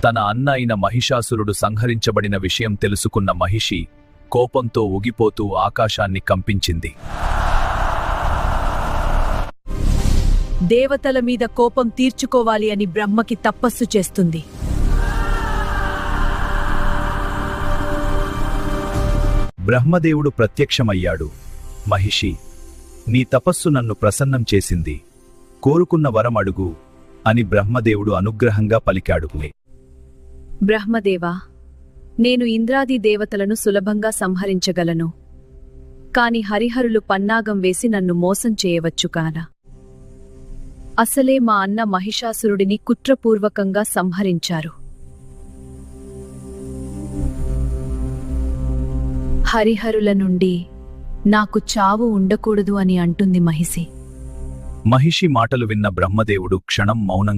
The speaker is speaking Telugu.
తన అన్న అయిన మహిషాసురుడు సంహరించబడిన విషయం తెలుసుకున్న మహిషి కోపంతో ఊగిపోతూ ఆకాశాన్ని కంపించింది. దేవతల మీద కోపం తీర్చుకోవాలి అని బ్రహ్మకి తపస్సు చేస్తుంది. బ్రహ్మదేవుడు ప్రత్యక్షమయ్యాడు. మహిషి, నీ తపస్సు నన్ను ప్రసన్నం చేసింది. కోరుకున్న వరం అడుగు అని బ్రహ్మదేవుడు అనుగ్రహంగా పలికాడు. బ్రహ్మదేవా, నేను ఇంద్రాది దేవతలను సులభంగా సంహరించగలను. కాని హరిహరులు పన్నాగం వేసి నన్ను మోసం చేయవచ్చు కానా? అసలే మా అన్న మహిషాసురుడిని కుట్రపూర్వకంగా సంహరించారు. హరిహరుల నుండి నాకు చావు ఉండకూడదు అని అంటుంది మహిషి. మహిషి మాటలు విన్న బ్రహ్మదేవుడు క్షణం మౌనంగా